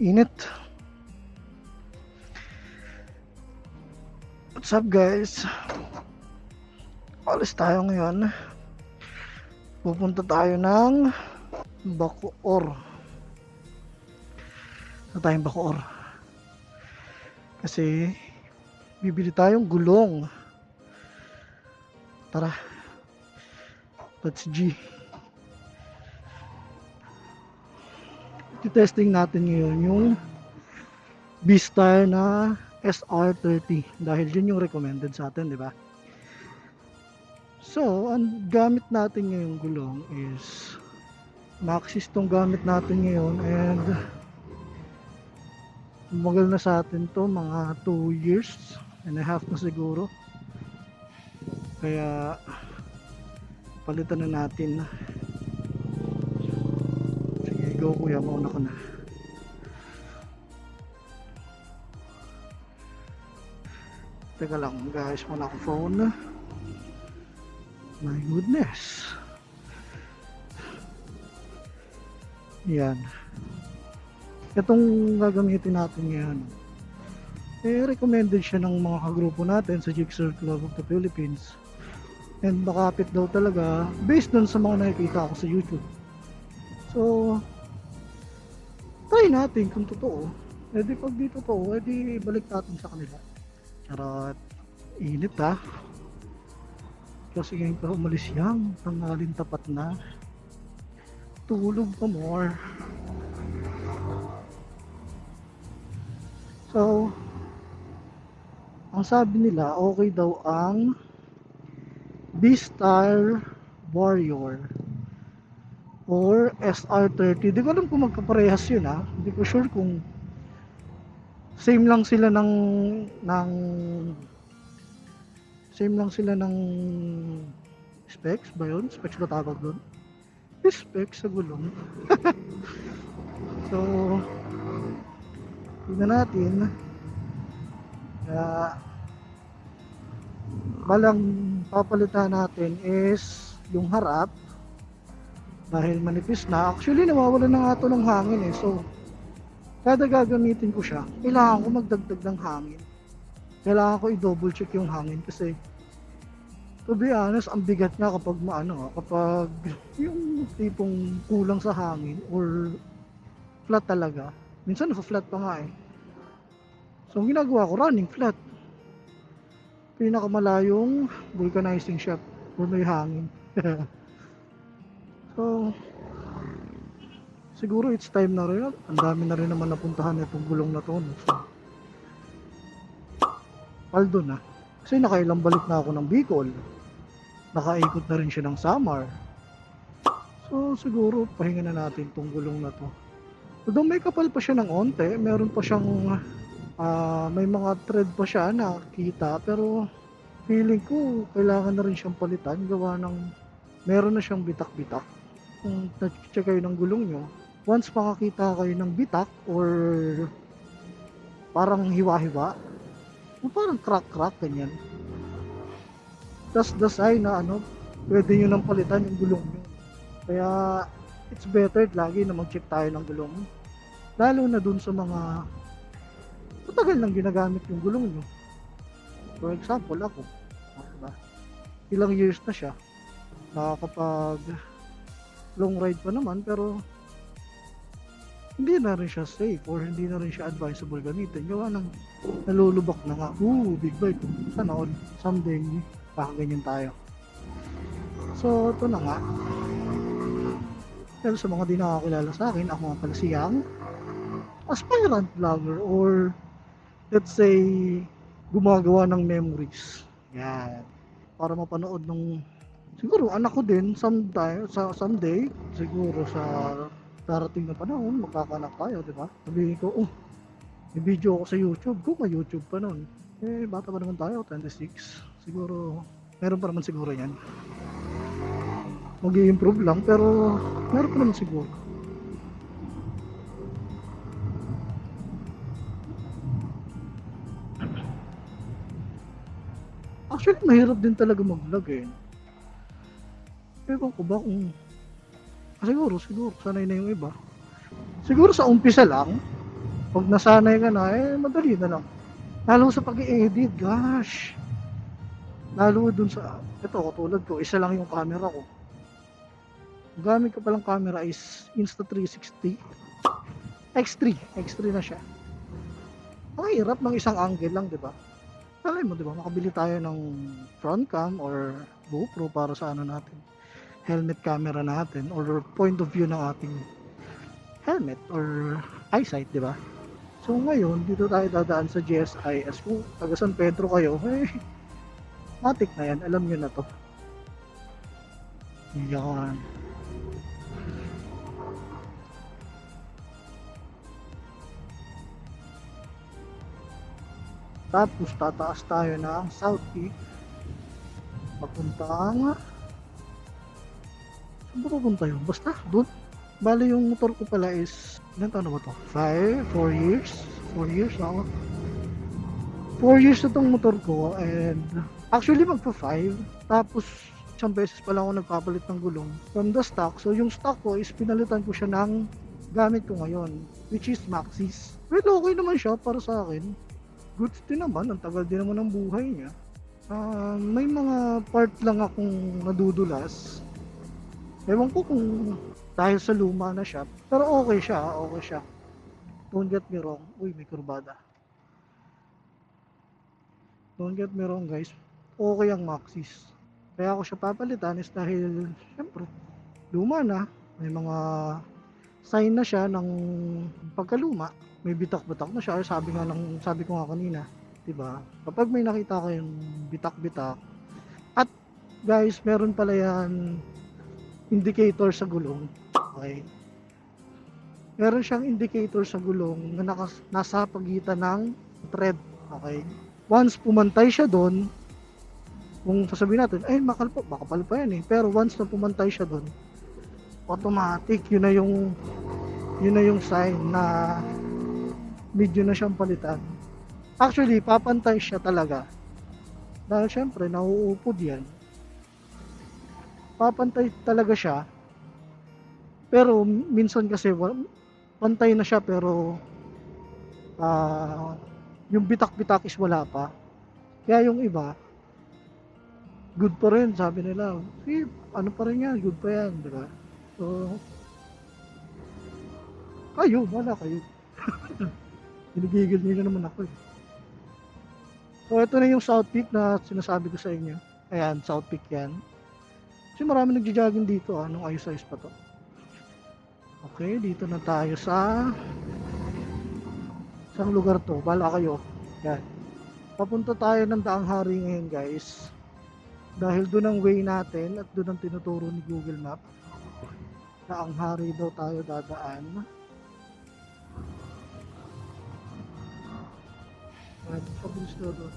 Init. What's up guys? Alis tayo ngayon. Pupunta tayo ng Bacoor. Sa tayong Bacoor. Kasi bibili tayong gulong. Tara. Let's G. I-testing natin ngayon yung B-Star na SR30 dahil yun yung recommended sa atin, di ba? So, ang gamit natin ngayong gulong is Maxxis tong gamit natin ngayon and umagal na sa atin to mga 2 years and a half na siguro. Kaya palitan na natin. Sige, go kuya, mauna ka na. Teka lang guys, wala akong phone. My goodness. Yan. Itong gagamitin natin ngayon, recommended siya ng mga kagrupo natin sa Jigsaw Club of the Philippines. And makapit daw talaga based dun sa mga nakikita ko sa YouTube. So, try natin kung totoo. Di pag di totoo, di balik natin sa kanila. Charot. Init ha. Kasi ngayon pa umalis yan. Tanghalin tapat na. Tulog pa more. So, ang sabi nila, okay daw ang B-Star Warrior or SR30. Di ko alam kung magkaparehas yun ha. Hindi ko sure kung same lang sila ng specs ba yun? Specs ba tawag doon? Specs sa gulong. So, tignan natin. Balang papalitan natin is yung harap dahil manipis na. Actually nawawala na nga ito ng hangin eh. So kada gagamitin ko siya, kailangan ko magdagdag ng hangin. Kailangan ko i-double check yung hangin kasi to be honest, ang bigat nga kapag kapag yung tipong kulang sa hangin or flat talaga. Minsan naka-flat pa nga eh. So ang ginagawa ko, running flat. Pinakamalayong vulcanizing shop where may hangin. So siguro it's time na rin. Ang dami na rin naman napuntahan itong gulong na to. So, paldo na. Kasi nakailang balik na ako ng Bicol. Nakaikot na rin siya ng Samar. So siguro pahinga na natin itong gulong na to. Although may kapal pa siya ng onte, meron pa siyang may mga thread pa siya nakita, pero feeling ko kailangan na rin siyang palitan gawa ng meron na siyang bitak-bitak. Kung na-check kayo ng gulong nyo, once makakita kayo ng bitak or parang hiwa-hiwa o parang crack-crack ganyan, that's the sign na pwede nyo nang palitan yung gulong nyo. Kaya it's better lagi na mag-check tayo ng gulong, lalo na dun sa mga matagal nang ginagamit yung gulong nyo. For example ako, diba? Ilang years na siya, nakakapag long ride pa naman, pero hindi na rin siya safe or hindi na rin siya advisable gamitin gawa ng nalulubak na nga. Big bike. Sana all someday ganyan tayo. So ito na nga. Pero sa mga di nakakilala sa akin, ako nga pala siyang aspirant vlogger or let's say gumagawa ng memories. Yan. Para mapanood ng siguro anak ko din someday siguro sa darating na panahon magkakanak tayo, di ba? Sabihin ko, may video ako sa YouTube. Kung may YouTube pa noon. Bata pa naman tayo, 26. Siguro, meron pa naman siguro yan. Mag-i-improve lang, pero meron pa naman siguro. Actually, mahirap din talaga mag-vlog eh. Ewan ko ba kung siguro sanay na yung iba. Siguro sa umpisa lang Pag nasanay ka na, madali na lang. Lalo sa pag-i-edit, gosh. Lalo dun sa, ito katulad ko, isa lang yung camera ko. Ang gamit ko palang camera is Insta360 X3. X3 na siya. Ang hirap ng isang angle lang, di ba? Alam mo, di ba? Makabili tayo ng front cam or GoPro para sa ano natin, helmet camera natin or point of view ng ating helmet or eyesight, di ba? So ngayon, dito tayo dadaan sa GSIS. Kung taga San Pedro kayo, matik na yan. Alam nyo na to. Yan. Tapos tataas tayo ng South Peak. Papuntang... Saan ba pupunta yun? Basta, doon. Bali yung motor ko pala is... Ilan taon na ba to? 4 years? 4 years na ako. 4 years na tong motor ko and... Actually magpa 5. Tapos isang beses pa lang ako nagpapalit ng gulong from the stock. So yung stock ko is pinalitan ko siya ng gamit ko ngayon, which is Maxxis. Well, okay naman siya para sa akin. Goods din naman, ang tagal din naman ng buhay niya. May mga part lang akong nadudulas. Ewan ko kung dahil sa luma na siya, pero okay siya. Don't get me wrong. Uy, may kurbada. Don't get me wrong guys, okay ang Maxxis. Kaya ako siya papalitan is dahil, syempre, luma na. May mga sign na siya ng pagkaluma. May bitak-bitak na siya. Sabi ko nga kanina, 'di ba? Kapag may nakita kayong bitak-bitak, at guys, meron pala yan indicator sa gulong. Okay. Meron siyang indicator sa gulong na nasa pagitan ng thread. Okay. Once pumantay siya doon, kung sasabihin natin, ay makapal pa yan eh. Pero once na pumantay siya doon, automatic, yun na yung sign na medyo na siyang palitan. Actually, papantay siya talaga. Dahil syempre, nauupod yan. Papantay talaga siya. Pero minsan kasi, pantay na siya pero yung bitak-bitak is wala pa. Kaya yung iba, good pa rin, sabi nila. Ano pa rin yan, good pa yan, di ba? So, wala kayo. Binigigil nila naman ako eh. So ito na yung South Peak na sinasabi ko sa inyo. Ayan, South Peak yan. Kasi marami nagja-jogging dito nung ayos-ayos pa to. Okay, dito na tayo sa isang lugar to. Bala kayo. Yan. Papunta tayo ng Daang Hari ngayon guys. Dahil doon ang way natin at doon ang tinuturo ni Google Map. Daang Hari daw tayo dadaan.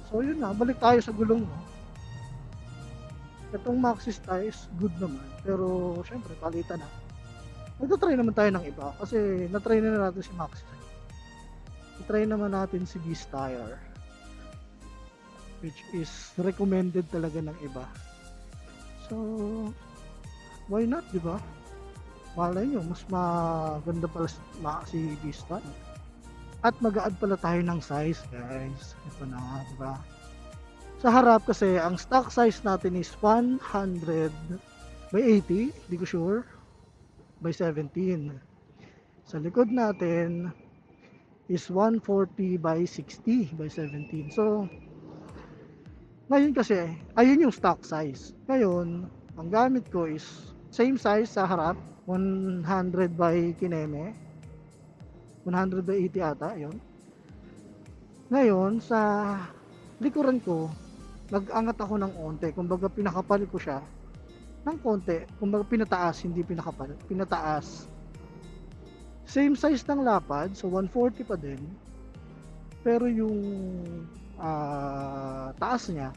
So yun na, balik tayo sa gulong mo. Itong Maxxis tayo is good naman, pero syempre palitan na. Nagtatry naman tayo ng iba kasi natry na natin si Maxxis. I-try naman natin si Beast Tire, which is recommended talaga ng iba. So why not, di ba? Malay nyo, mas maganda pala si Beast Tire. At mag-a-add pala tayo ng size guys. Ito na, diba? Sa harap kasi, ang stock size natin is 100 by 80, hindi ko sure, by 17. Sa likod natin is 140 by 60 by 17. So, ngayon kasi, ayun yung stock size. Ngayon, ang gamit ko is same size sa harap, 100 by kineme. 100 by 80 ata, yun. Ngayon, sa likuran ko, nag-angat ako ng onte. Kumbaga, pinakapal ko siya ng konti. Kumbaga, pinataas, hindi pinakapal. Pinataas. Same size ng lapad, so 140 pa din. Pero yung taas niya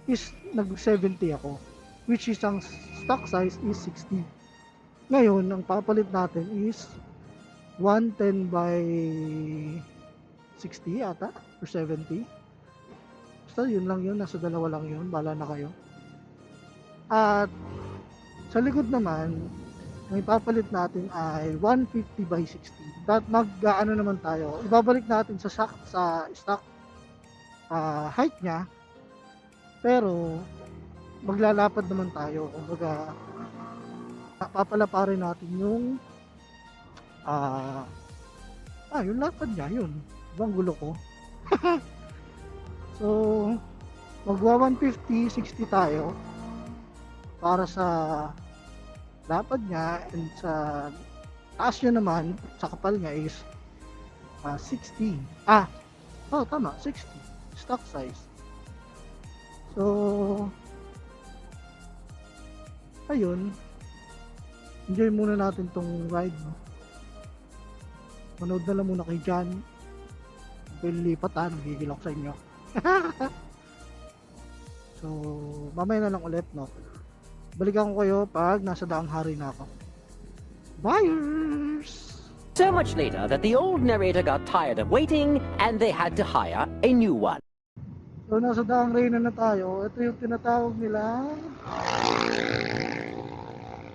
is nag-70 ako. Which is, ang stock size is 60. Ngayon, ang papalit natin is 110 by 60 ata or 70. Basta yun lang yun, nasa dalawa lang yun, bala na kayo. At sa likod naman Ang ipapalit natin ay 150 by 60. Mag-ano naman tayo, ibabalik natin sa stock height niya, pero maglalapad naman tayo. Kumbaga, papalaparin natin yung ah yung lapad niya, yun. Ibang gulo ko. So, magwa 150, 60 tayo para sa lapad niya, and sa taas niya naman, sa kapal niya is 60. Tama, 60. Stock size. So, ayun. Enjoy muna natin tong ride, no? Manood na lang muna kay John. Lilipat nagigil ako sa inyo. So, mamaya na lang ulit, no? Balikan ko kayo pag nasa daang hari na ako. Buyers! So much later that the old narrator got tired of waiting and they had to hire a new one. So, nasa daang reyna na tayo. Ito yung tinatawag nila.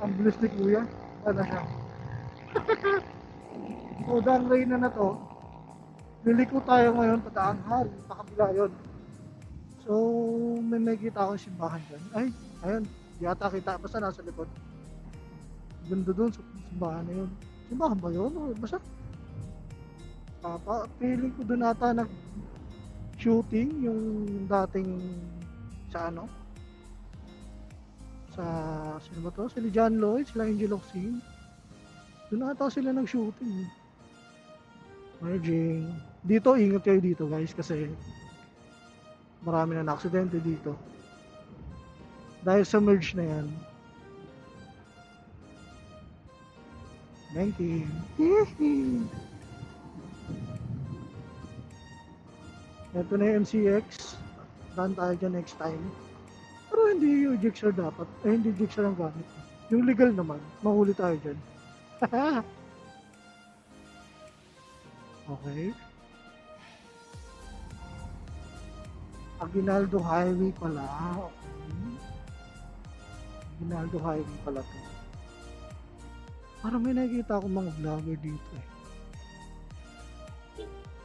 Ang bilis ni Kuya. Ano siya? So, daang reyna na to. Liliko tayo ngayon pa daang hari. Pakabila yun. So, may nakikita akong simbahan dyan. Ay, ayun. Di ata kita. Basta nasa likod. Ganda dun sa simbahan na yun. Simbahan ba yun? O, basta. Feeling ko dun ata shooting yung dating sa ano, sa sino ba to? Sila John Lloyd, sila Angel Oxin. Doon ata sila nag-shooting. Merging. Dito, ingat kayo dito guys kasi marami na aksidente dito. Dahil sa merge na yan. Banking. Ito na yung MCX. Daan tayo dyan next time. Pero hindi yung jigsaw dapat. Hindi jigsaw ang gamit. Yung legal naman. Mahuli tayo dyan. Okay. Aguinaldo Highway pala. Okay. Aguinaldo Highway pala to. Parang may nakikita akong mga vlogger dito eh.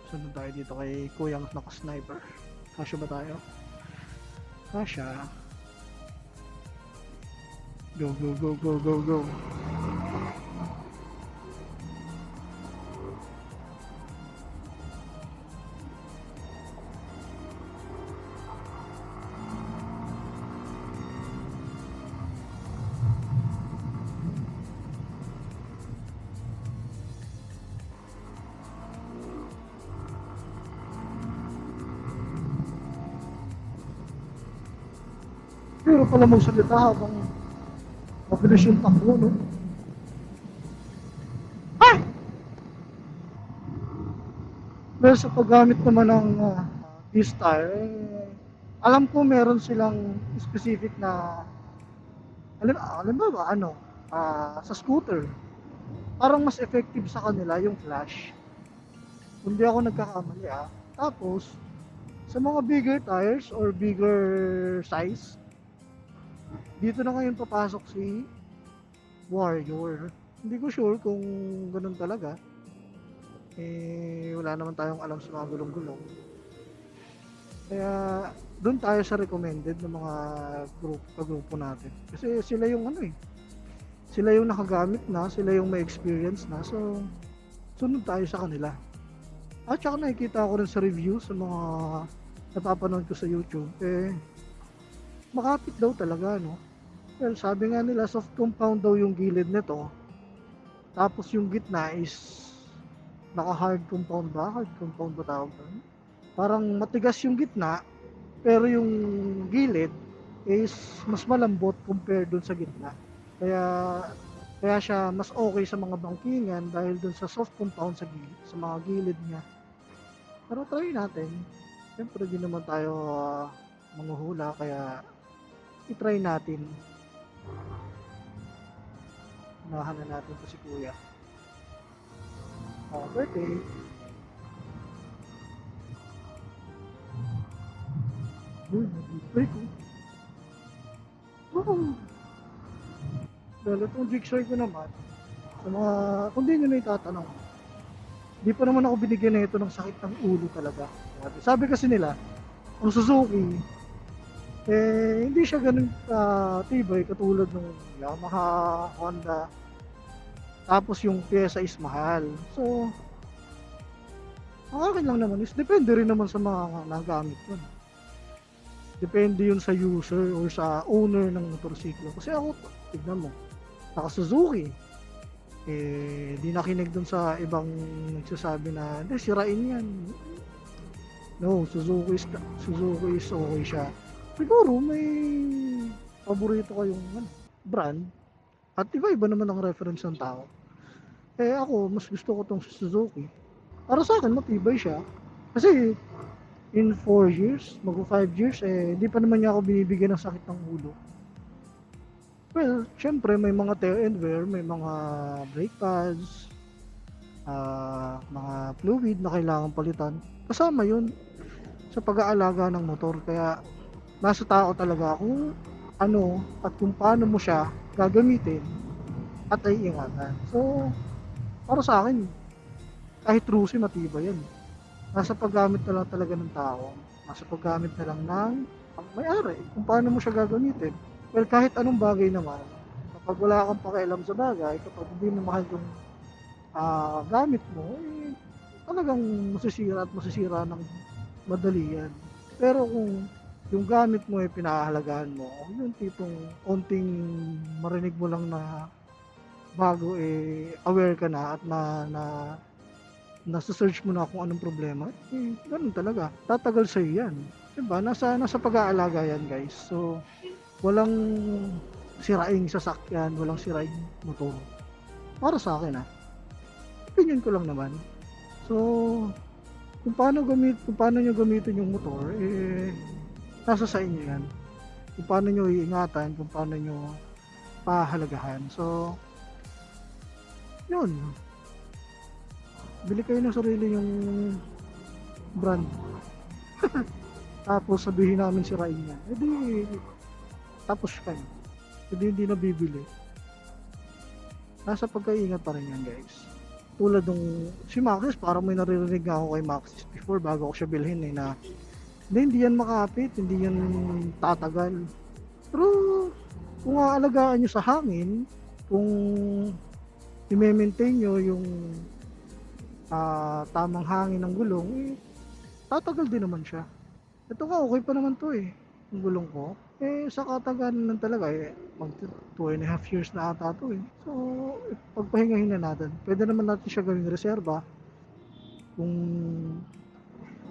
Sunod tayo dito kay Kuyang naka-sniper. Kasya ba tayo? Kasya. Go, go, go, go, go, go. Pero pala magsalita habang mabilis yung takbo, no? Ah! Pero sa paggamit naman ng D-Star, alam ko meron silang specific na alam ba ano, sa scooter. Parang mas effective sa kanila yung flash. Kung di ako nagkakamali Tapos, sa mga bigger tires or bigger size, dito na ngayon papasok si Warrior. Hindi ko sure kung ganun talaga. Wala naman tayong alam sa mga gulong-gulong. Kaya doon tayo sa recommended ng mga grupo natin. Kasi sila yung sila yung nakagamit na, sila yung may experience na. So, sunod tayo sa kanila. At saka nakikita ko rin sa review sa mga napapanood ko sa YouTube. Makapit daw talaga, no? Well, sabi nga nila, soft compound daw yung gilid nito. Tapos yung gitna is naka-hard compound ba? Hard compound ba tawag doon? Parang matigas yung gitna, pero yung gilid is mas malambot compared doon sa gitna. Kaya siya mas okay sa mga bangkingan dahil doon sa soft compound sa gilid, sa mga gilid niya. Pero try natin. Siyempre di naman tayo manghuhula, kaya i-try natin. Unahan na natin po si Kuya. Birthday. Uy, nag-break ko. Oh. Well, itong Jigsaw ko naman, sa mga, kung di nyo na itatanong, di pa naman ako binigyan na ito ng sakit ng ulo talaga. Sabi kasi nila, ang Suzuki, hindi siya ganun tibay katulad ng Yamaha, Honda. Tapos yung pyesa is mahal. So, ang akin lang naman is, depende rin naman sa mga nagamit yun. Depende yun sa user or sa owner ng motorsiklo. Kasi ako, tignan mo, naka Suzuki. Di nakinig dun sa ibang nagsasabi na, hindi, sirain yan. No, Suzuki is okay siya. Siguro may paborito kayong brand at iba-iba naman ang reference ng tao. Ako, mas gusto ko tong Suzuki. Para sa akin, matibay siya. Kasi in 4 years, mag 5 years, di pa naman niya ako binibigyan ng sakit ng ulo. Well, syempre may mga tear and wear, may mga brake pads, mga fluid na kailangan palitan. Kasama yun sa pag-aalaga ng motor. Kaya nasa tao talaga kung ano at kung paano mo siya gagamitin at ay ingatan. So, para sa akin, kahit trusi matibay yan. Nasa paggamit na lang talaga ng tao. Nasa paggamit na lang ng may-ari kung paano mo siya gagamitin. Well, kahit anong bagay naman, kapag wala kang pakialam sa bagay, kapag hindi mo mahal yung gamit mo, talagang masisira ng madali yan. Pero kung yung gamit mo ay pinahahalagahan mo, yung tipong konting marinig mo lang na bago aware ka na at nasa-search mo na kung anong problema, ganun talaga. Tatagal sa'yo yan. Diba? Nasa pag-aalaga yan, guys. So, walang siraing sasakyan, walang siraing motor. Para sa akin, opinion ko lang naman. So, kung paano nyo gamitin yung motor, nasa sa inyo yan. Kung paano nyo iingatan, kung paano nyo pahalagahan. So, yun. Bili kayo ng sarili yung brand. Tapos sabihin namin sirain yan. Tapos kayo. Hindi nabibili. Nasa pagkaingat pa rin yan, guys. Tulad nung si Maxis, parang may naririnig nga ako kay Maxis before bago ako siya bilhin na hindi yan makapit, hindi yan tatagal. Pero kung aalagaan nyo sa hangin, kung i-maintain nyo yung tamang hangin ng gulong, tatagal din naman siya. Ito nga, okay pa naman to yung gulong ko. Sa katagalan lang talaga, mag 2.5 years na ata to So, pagpahingahin na natin. Pwede naman natin siya gawing reserba. Kung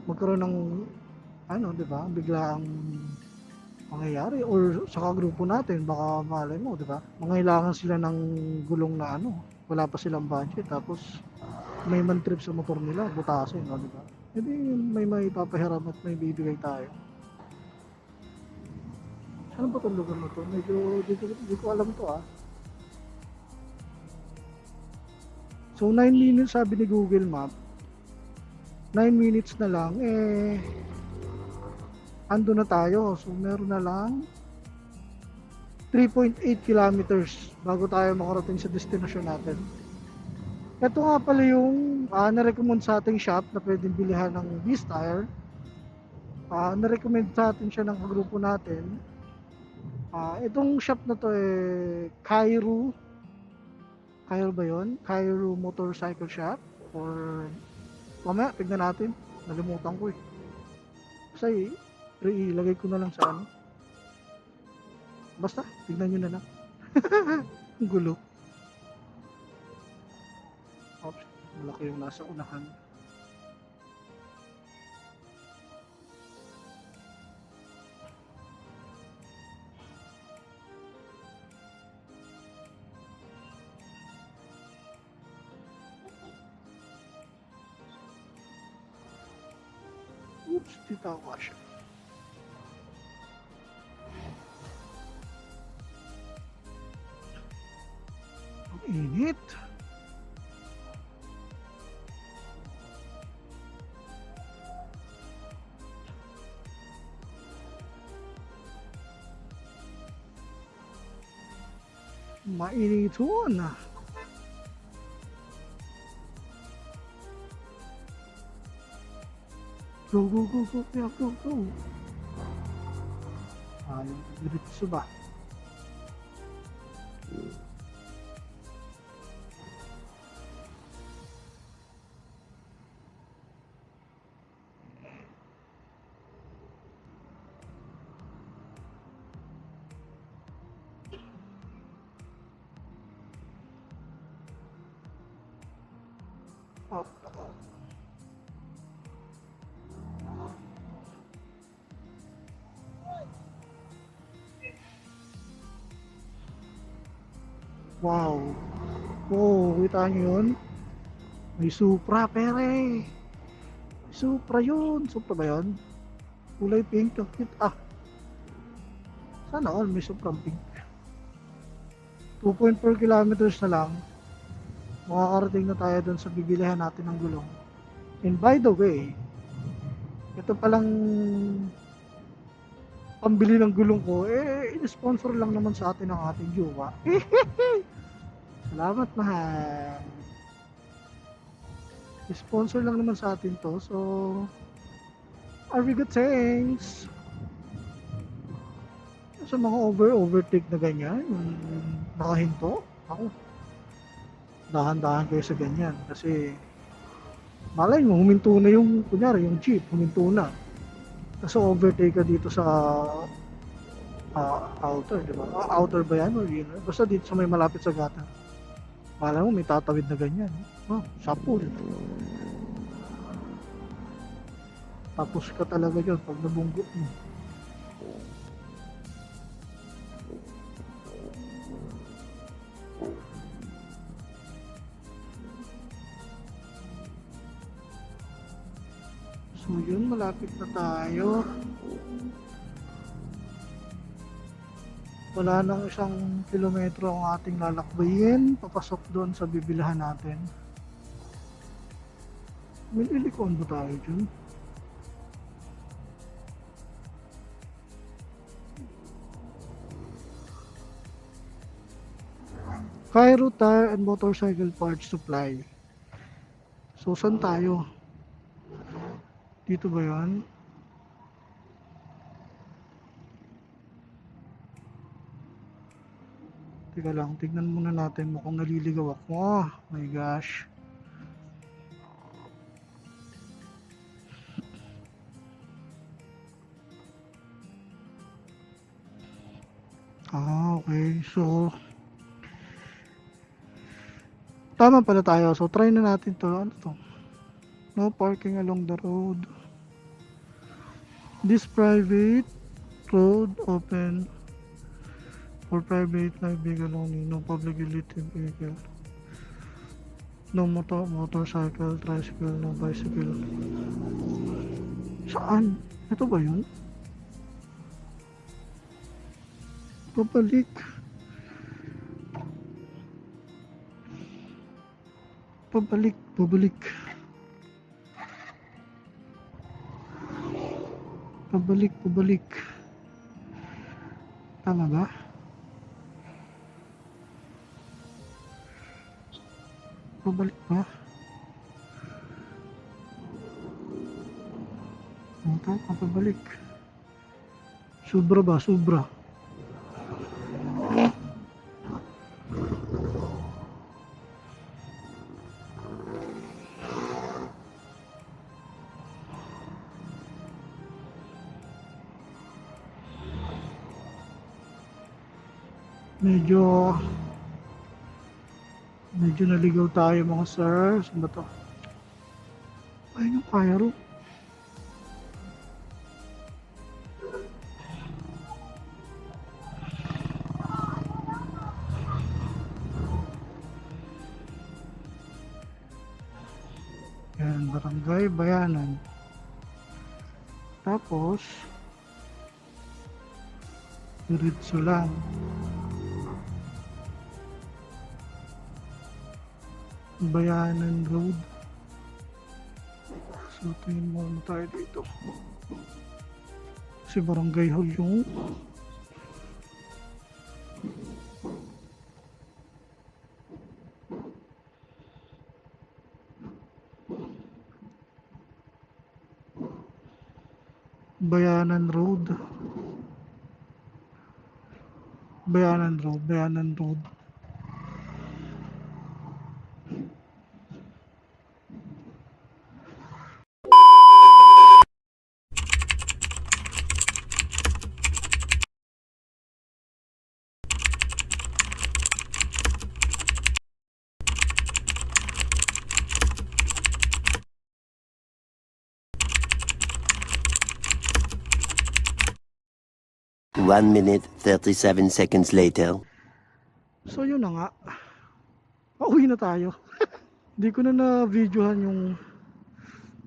magkaroon ng, di ba, biglaang mangyayari. Or sa kagrupo natin, baka malay mo, di ba? Mangailangan sila ng gulong na wala pa silang budget. Tapos, may man trip sa motor nila, butasin, di ba? Hindi may papahiram at may bibigay tayo. Ano ba itong lugar na to? Medyo di ko alam to So 9 minutes sabi ni Google Map. 9 minutes na lang ando na tayo. So meron na lang 3.8 kilometers bago tayo makarating sa destination natin. Ito nga pala yung na-recommend sa ating shop na pwedeng bilihan ng V-Style. Na-recommend sa atin siya ng grupo natin. Itong shop na to Kairu ba yun? Kairu Motorcycle Shop or mamaya tignan natin, nalimutan ko kasi ilagay ko na lang sa basta tignan nyo na lang. Ang gulo. Oops, malaki yung nasa unahan. Oops, dito ako siya. Ang init. Mainiton. Go, go, go, go, kaya go, go. Yung diretso ba? Oh. Wow. Oh, kita nyo yun? May Supra, pere. May Supra yun. Supra ba yun? Kulay pink. Ang cute. Sana all may Supra pink. 2.4 kilometers na lang. Makakarating na tayo dun sa bibilihan natin ng gulong. And by the way, ito palang pambili ng gulong ko, in-sponsor lang naman sa atin ng ating jowa. Salamat, mahal. Sponsor lang naman sa atin to, so are we good, thanks. Sa mga overtake na ganyan, yung nakahinto, ako, dahan-dahan kayo sa ganyan, kasi malay mo, huminto na yung, kunyari, yung jeep, huminto na. Kasi overtake ka dito sa outer, di ba? Outer ba yan? Or yun? Basta dito sa may malapit sa gata. Malay mo, may tatawid na ganyan. Sapul. Tapos ka talaga yun pag nabunggot mo. So yun, malapit na tayo. Wala nang 1 kilometro ang ating lalakbayin papasok doon sa bibilihan natin. May lilikon ba tayo dyan? Cairo Tire and Motorcycle Parts Supply. So saan tayo? Dito ba yan? Teka lang, tignan muna natin, mukhang naliligaw ako. My gosh. Okay. So, tama pala tayo. So, try na natin to. Ano to? No parking along the road. This private road open for private light vehicle only. No public utility vehicle. No motorcycle, tricycle, no bicycle. Saan? Ito ba yun? Pabalik. Pabalik. Tama ba? Pabalik ba? Pabalik. Sobra ba? Sobra. Medyo naligaw tayo mga sir. Saan ba to? Ayun yung Cairo. Yan, Barangay Bayanan. Tapos diretso lang. Bayanan Road. So tingin mo tayo dito. Kasi Barangay Hall yung Bayanan Road. Bayanan Road, Bayanan Road. One minute, 37 seconds later. So yun na nga. Pauwi na tayo. Hindi ko na na-videohan yung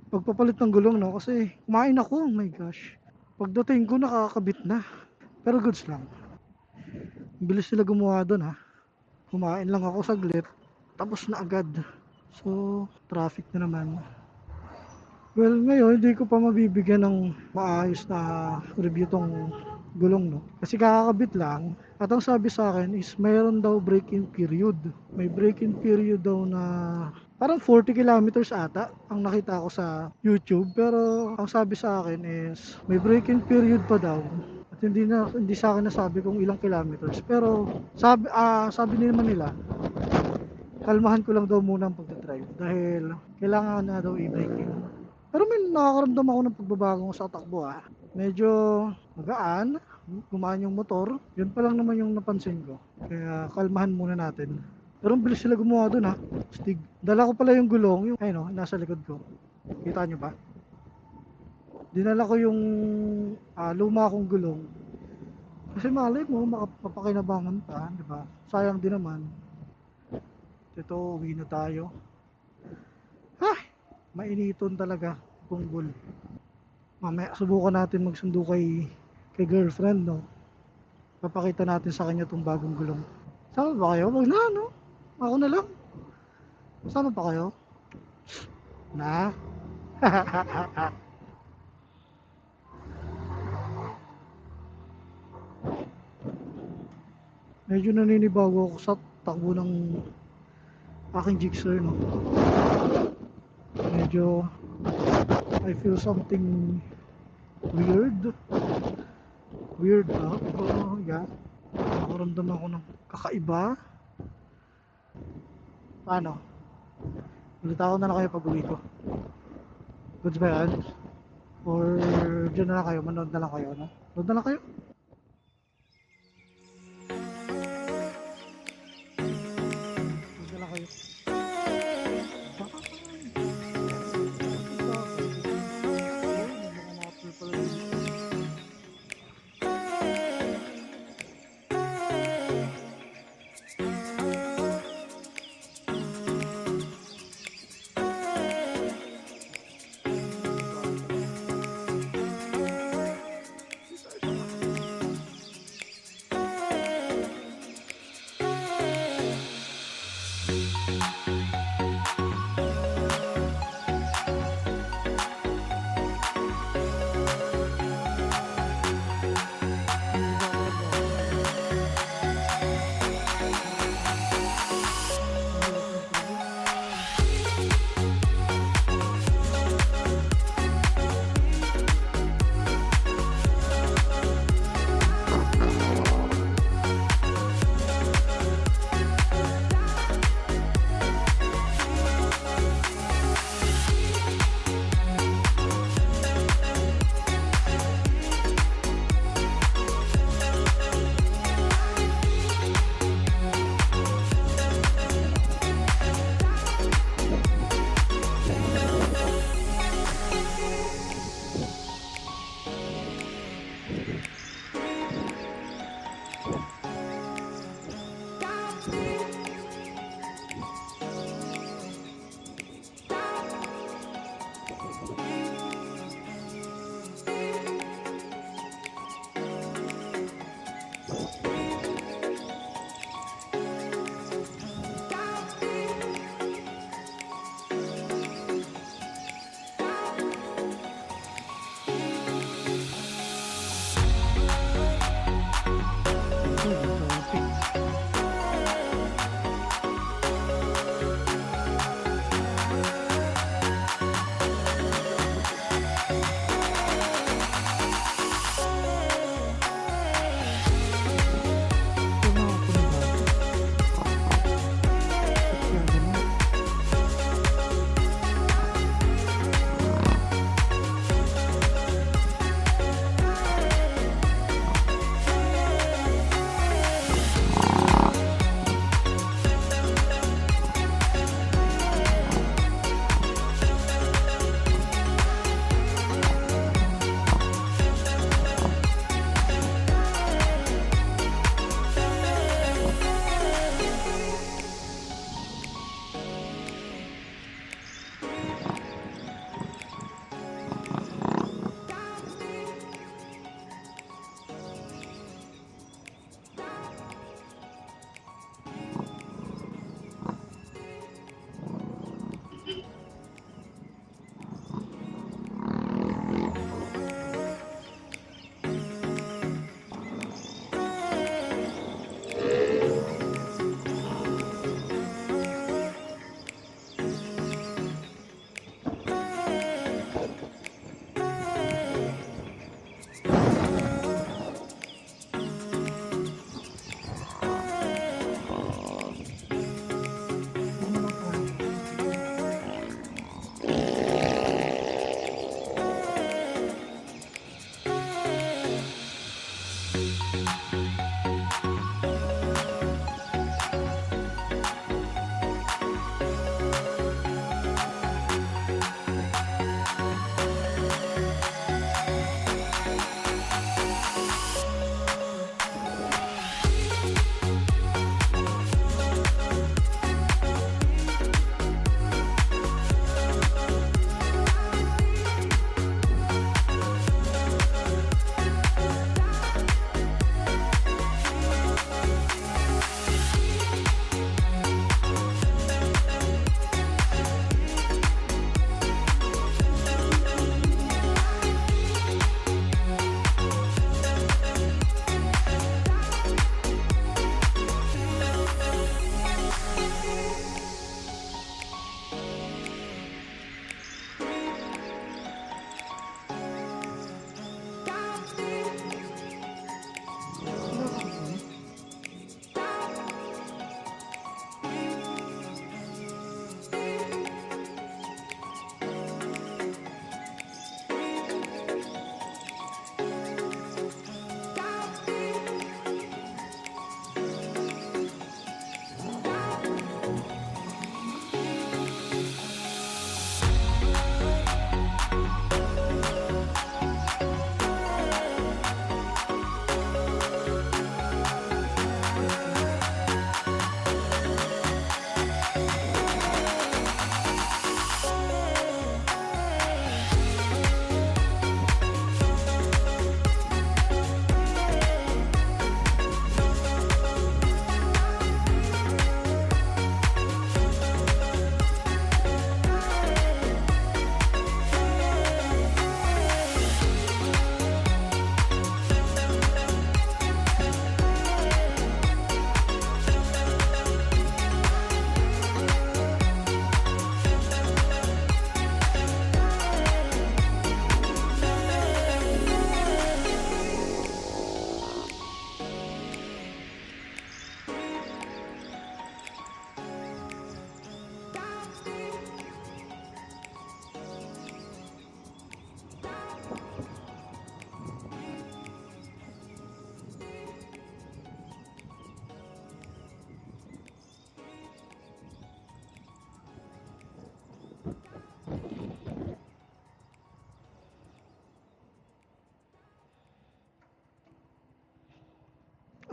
pagpapalit ng gulong, no? Kasi kumain ako, oh my gosh. Pagdating ko nakakabit na. Pero goods lang. Bilis sila gumawa doon, ha. Kumain lang ako saglit, tapos na agad. So, traffic na naman. Well, ngayon hindi ko pa mabibigyan ng maayos na review tong gulong, no? Kasi kakakabit lang. At ang sabi sa akin is mayroon daw break-in period. May break-in period daw na parang 40 kilometers ata ang nakita ko sa YouTube. Pero ang sabi sa akin is may break-in period pa daw. At hindi sa akin nasabi kung ilang kilometers. Pero sabi naman nila, kalmahan ko lang daw muna ang pagdadrive dahil kailangan na daw i-braking. Pero may nakakaramdam ako ng pagbabago sa takbo, ah. Medyo magaan, gumaan yung motor. Yun pa lang naman yung napansin ko. Kaya kalmahan muna natin. Pero ang bilis sila gumawa dun, ha. Stig. Dala ko pala yung gulong, yung ayun, oh, nasa likod ko. Kita nyo ba? Dinala ko yung luma kong gulong. Kasi malay mo, mapakinabangan pa, di ba? Sayang din naman. Ito, uwi na tayo. Mainiton talaga punggol. Mamaya subukan natin magsundo kay girlfriend, no. Papakita natin sa kanya tong bagong gulong. Sama ba kayo? Wag na, no. Ako na lang. Sama pa kayo? Na? Medyo naninibago ako sa takbo ng aking Gixxer, no. Medyo I feel something weird. Weird, ha? Yeah. Nakaramdam ako ng kakaiba. Paano? Balita ko na lang kayo pag uwi ko. Goods ba yan? Or dyan na lang kayo? Manood na lang kayo, no? Manood na lang kayo? Manood na lang kayo.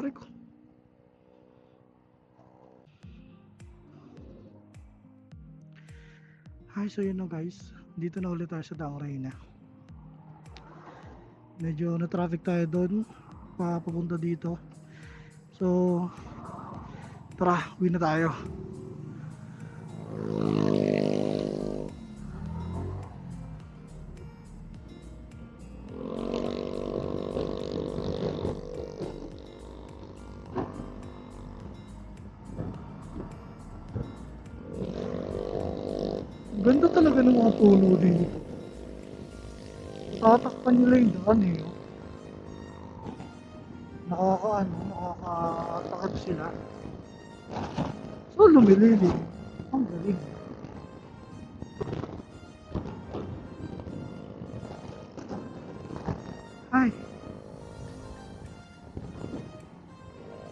Aray ko. Hi, so yun na guys. Dito na ulit tayo sa Daang Reyna. Medyo na-traffic tayo doon. Papunta dito. So, tara, uwi na tayo. Ganda talaga ng mga puno dito. Tatakpan nila yung daan eh. Nakakatakot sila. So lumilili. Ang galing. Ay.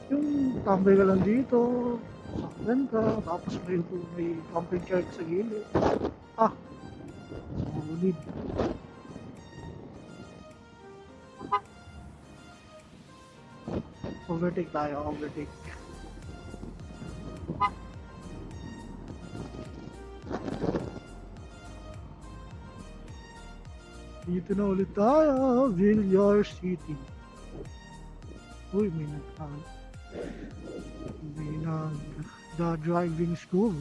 Yung tambay ka lang dito, sakyan ka, tapos may camping chair sa gilid. Ah, solid. Overtake tayo, overtake. Dito na ulit tayo, Villar City. Uy, may the driving school.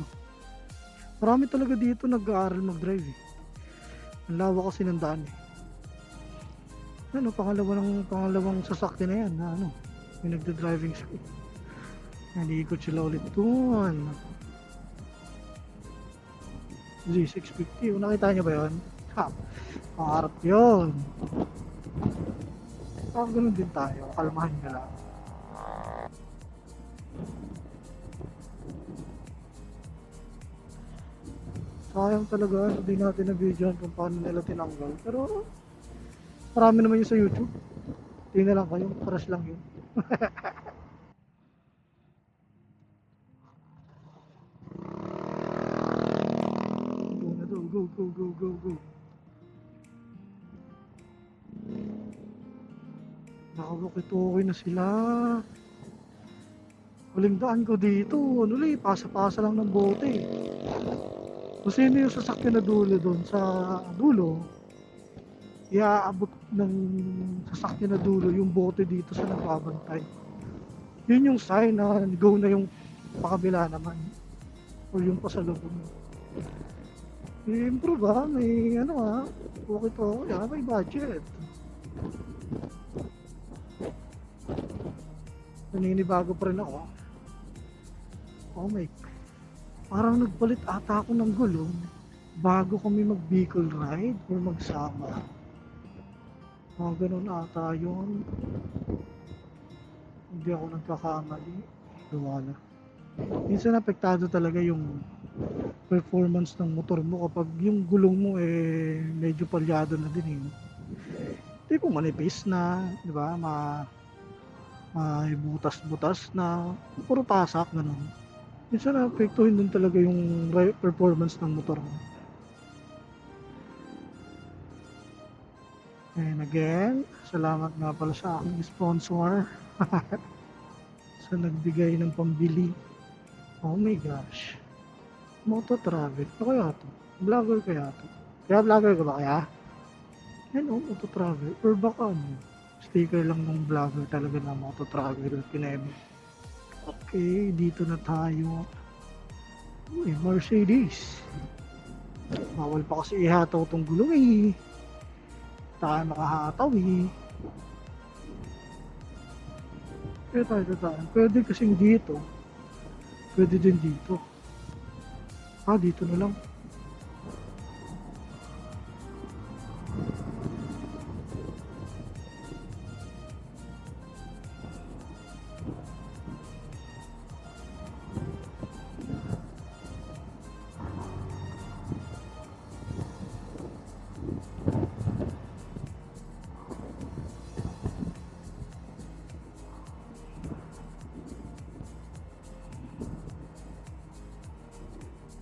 Marami talaga dito nag-aaral mag-drive eh. Ang lawa kasi ng daan eh. Ano, pangalawang sasakyan na yan na ano, yung nagda-driving school. Naliikot sila ulit doon. Z650, nakita nyo ba yun? Ha, pangarap yun. Parang ganun din tayo, kalmahan ka lang. Sayang talaga, hindi natin na-videoan kung paano nila tinanggal. Pero marami naman yun sa YouTube. Tingnan lang kayo, paras lang yun. Go na to, go, go, go, go, go. Nakabukit-okay na sila. Huling daan ko dito, ano li, pasa-pasa lang ng bote. Kung sino yung sasakyan na dulo doon sa dulo, iaabot ng sasakyan na dulo yung bote dito sa nagbabantay. Yun yung sign na go na yung pakabila naman o yung pasalubong. I-improve ha, may ano ha, okay to, may budget. Naninibago pa rin ako. Oh my, parang nagpalit ata ako ng gulong bago kami mag-Bicol ride or magsama. Ganun ata yun. Hindi ako nagkakamali. Wala. Minsan apektado talaga yung performance ng motor mo kapag yung gulong mo medyo palyado na din Hindi kung manipis na, di ba? May butas-butas na puro pasak, ganun. Minsan apektuhin din talaga yung performance ng motor mo. And again, salamat nga pala sa aking sponsor sa nagbigay ng pambili. Oh my gosh. Moto Travel. Ano kaya to? Vlogger kaya to? Kaya vlogger ka ba kaya? Ano, Moto Travel? Or baka ano? Sticker lang ng vlogger talaga na Moto Travel. Pinemi. Okay, dito na tayo. Uy, Mercedes. Bawal pa kasi ihataw tong gulong tayo makahataw Kaya tayo tataan. Pwede kasing dito. Pwede din dito. Dito na lang.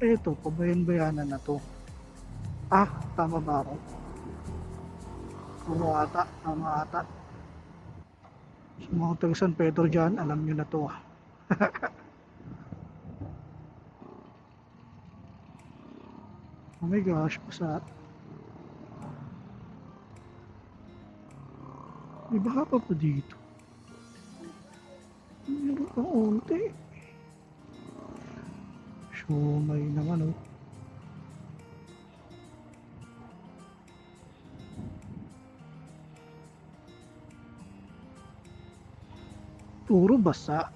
Ito, pabayan-bayanan na to. Tama ba ako? Tama ata. Sa mga taga San Pedro dyan, alam nyo na to. Oh my gosh, basa. May baka pa po dito. Meron pang unti. Shumay naman oh. Puro basa.